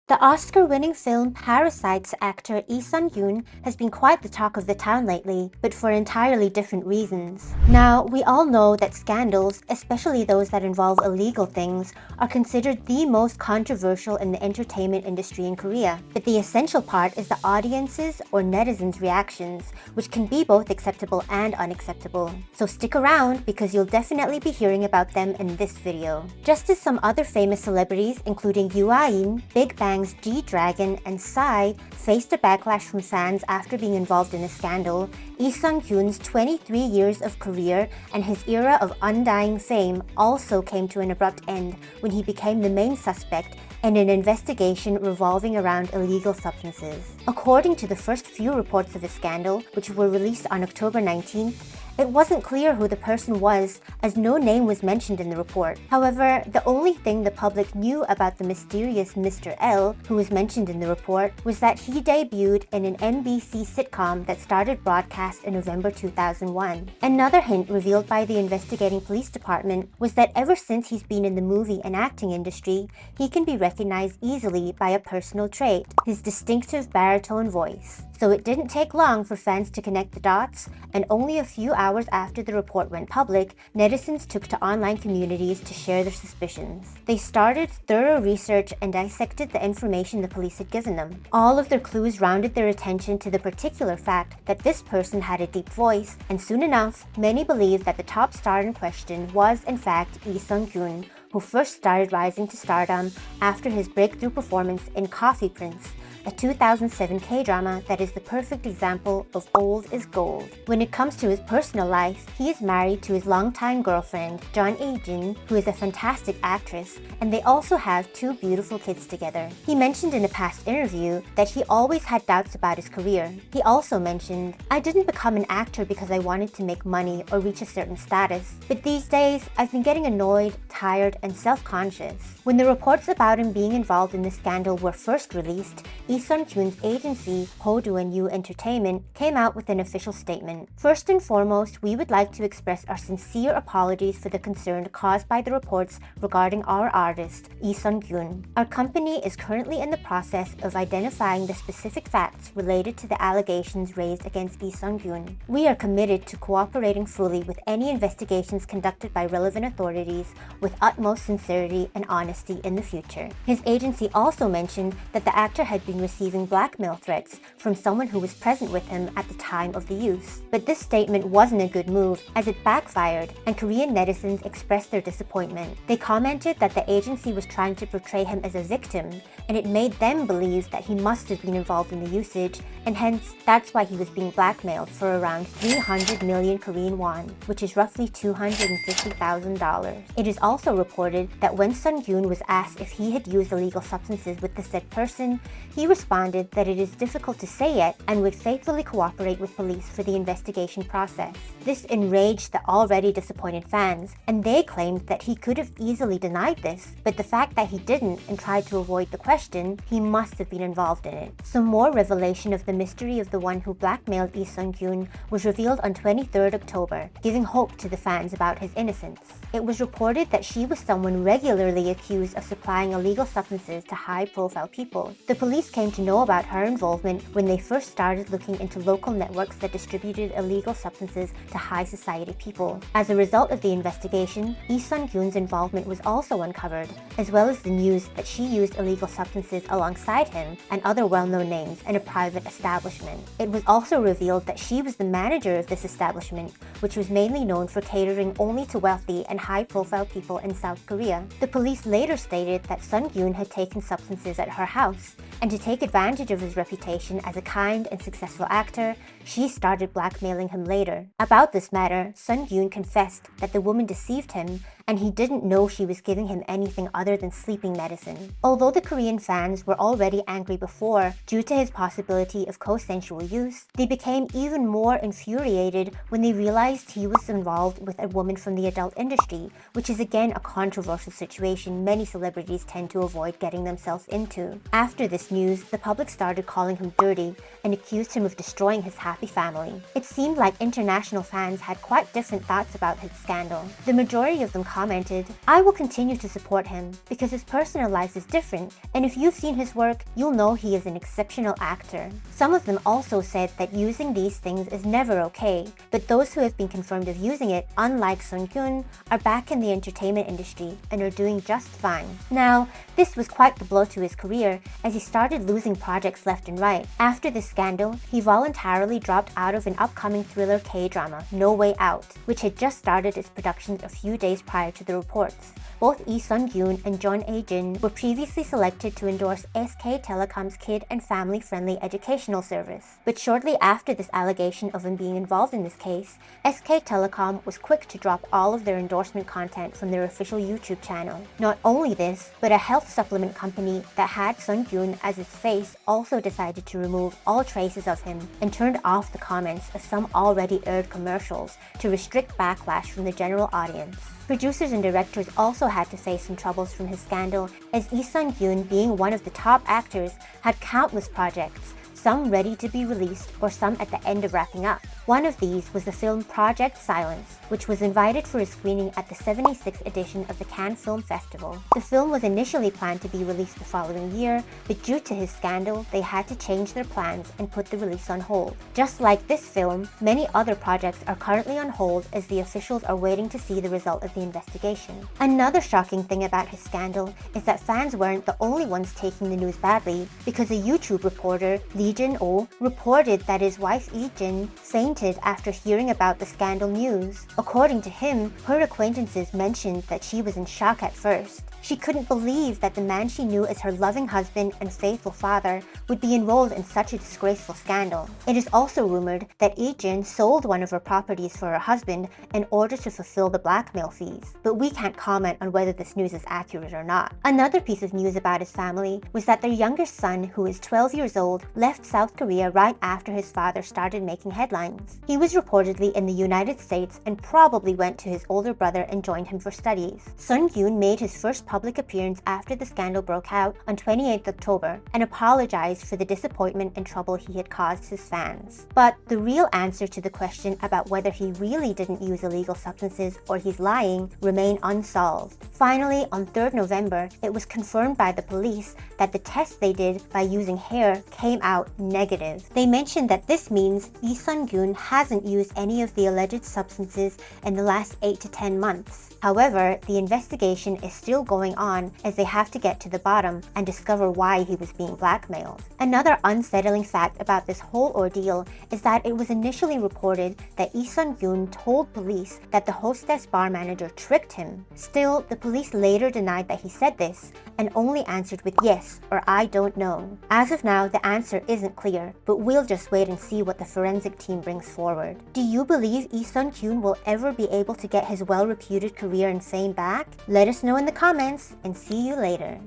The Oscar-winning film Parasite's actor Lee Sun Gyun has been quite the talk of the town lately, but for entirely different reasons. Now, we all know that scandals, especially those that involve illegal things, are considered the most controversial in the entertainment industry in Korea. But the essential part is the audience's or netizens' reactions, which can be both acceptable and unacceptable. So stick around because you'll definitely be hearing about them in this video. Just as some other famous celebrities, including Yoo Ah-in, Big Bang G-Dragon, and Psy faced a backlash from fans after being involved in a scandal, Lee Sun Kyun's 23 years of career and his era of undying fame also came to an abrupt end when he became the main suspect in an investigation revolving around illegal substances. According to the first few reports of the scandal, which were released on October 19th, it wasn't clear who the person was, as no name was mentioned in the report. However, the only thing the public knew about the mysterious Mr. L, who was mentioned in the report, was that he debuted in an MBC sitcom that started broadcast in November 2001. Another hint revealed by the investigating police department was that ever since he's been in the movie and acting industry, he can be recognized easily by a personal trait, his distinctive baritone voice. So it didn't take long for fans to connect the dots, and only a few hours after the report went public, netizens took to online communities to share their suspicions. They started thorough research and dissected the information the police had given them. All of their clues rounded their attention to the particular fact that this person had a deep voice, and soon enough, many believed that the top star in question was in fact Lee Sun Gyun, who first started rising to stardom after his breakthrough performance in Coffee Prince, a 2007 K-drama that is the perfect example of old is gold. When it comes to his personal life, he is married to his longtime girlfriend, Jeon Ae-jin, who is a fantastic actress, and they also have two beautiful kids together. He mentioned in a past interview that he always had doubts about his career. He also mentioned, "I didn't become an actor because I wanted to make money or reach a certain status, but these days I've been getting annoyed, tired, and self-conscious." When the reports about him being involved in the scandal were first released, Lee Sun Kyun's agency, Hodu and You Entertainment, came out with an official statement. "First and foremost, we would like to express our sincere apologies for the concern caused by the reports regarding our artist, Lee Sun Gyun. Our company is currently in the process of identifying the specific facts related to the allegations raised against Lee Sun Gyun. We are committed to cooperating fully with any investigations conducted by relevant authorities with utmost sincerity and honesty in the future." His agency also mentioned that the actor had been receiving blackmail threats from someone who was present with him at the time of the use. But this statement wasn't a good move, as it backfired, and Korean netizens expressed their disappointment. They commented that the agency was trying to portray him as a victim, and it made them believe that he must have been involved in the usage, and hence that's why he was being blackmailed for around 300 million Korean won, which is roughly $250,000. It is also reported that when Sun Gyun was asked if he had used illegal substances with the said person, he responded that it is difficult to say yet and would faithfully cooperate with police for the investigation process. This enraged the already disappointed fans, and they claimed that he could have easily denied this, but the fact that he didn't and tried to avoid the question, he must have been involved in it. Some more revelation of the mystery of the one who blackmailed Lee Sun Gyun was revealed on 23rd October, giving hope to the fans about his innocence. It was reported that she was someone regularly accused of supplying illegal substances to high-profile people. The police came to know about her involvement when they first started looking into local networks that distributed illegal substances to high society people. As a result of the investigation, Lee Sun Gyun's involvement was also uncovered, as well as the news that she used illegal substances alongside him and other well-known names in a private establishment. It was also revealed that she was the manager of this establishment, which was mainly known for catering only to wealthy and high-profile people in South Korea. The police later stated that Sun Gyun had taken substances at her house, and to take advantage of his reputation as a kind and successful actor, she started blackmailing him later. About this matter, Sun Gyun confessed that the woman deceived him and he didn't know she was giving him anything other than sleeping medicine. Although the Korean fans were already angry before due to his possibility of consensual use, they became even more infuriated when they realized he was involved with a woman from the adult industry, which is again a controversial situation many celebrities tend to avoid getting themselves into. After this news, the public started calling him dirty and accused him of destroying his happy family. It seemed like international fans had quite different thoughts about his scandal. The majority of them commented, "I will continue to support him because his personal life is different, and if you've seen his work, you'll know he is an exceptional actor." Some of them also said that using these things is never okay, but those who have been confirmed of using it, unlike Sun Kyun, are back in the entertainment industry and are doing just fine. Now, this was quite the blow to his career as he started losing projects left and right. After this scandal, he voluntarily dropped out of an upcoming thriller K-drama, No Way Out, which had just started its production a few days prior to the reports. Both Lee Sun Gyun and Jeon Ae-jin were previously selected to endorse SK Telecom's kid and family-friendly educational service. But shortly after this allegation of him being involved in this case, SK Telecom was quick to drop all of their endorsement content from their official YouTube channel. Not only this, but a health supplement company that had Sun Gyun as its face also decided to remove all traces of him and turned off the comments of some already aired commercials to restrict backlash from the general audience. Producers and directors also had to face some troubles from his scandal, as Lee Sun Gyun, being one of the top actors, had countless projects, some ready to be released or some at the end of wrapping up. One of these was the film Project Silence, which was invited for a screening at the 76th edition of the Cannes Film Festival. The film was initially planned to be released the following year, but due to his scandal, they had to change their plans and put the release on hold. Just like this film, many other projects are currently on hold as the officials are waiting to see the result of the investigation. Another shocking thing about his scandal is that fans weren't the only ones taking the news badly, because a YouTube reporter, Lee Jin-oh, reported that his wife Lee-jin fainted after hearing about the scandal news. According to him, her acquaintances mentioned that she was in shock at first. She couldn't believe that the man she knew as her loving husband and faithful father would be enrolled in such a disgraceful scandal. It is also rumored that Lee-jin sold one of her properties for her husband in order to fulfill the blackmail fees, but we can't comment on whether this news is accurate or not. Another piece of news about his family was that their younger son, who is 12 years old, left South Korea right after his father started making headlines. He was reportedly in the United States and probably went to his older brother and joined him for studies. Sun Gyun made his first public appearance after the scandal broke out on 28th October and apologized for the disappointment and trouble he had caused his fans. But the real answer to the question about whether he really didn't use illegal substances or he's lying remain unsolved. Finally, on 3rd November, it was confirmed by the police that the test they did by using hair came out negative. They mentioned that this means Lee Sun Gyun hasn't used any of the alleged substances in the last 8 to 10 months. However, the investigation is still going on as they have to get to the bottom and discover why he was being blackmailed. Another unsettling fact about this whole ordeal is that it was initially reported that Lee Sun Gyun told police that the hostess bar manager tricked him. Still, the police later denied that he said this and only answered with yes or I don't know. As of now, the answer isn't clear, but we'll just wait and see what the forensic team brings forward. Do you believe Lee Sun Kyun will ever be able to get his well-reputed career and fame back? Let us know in the comments, and see you later.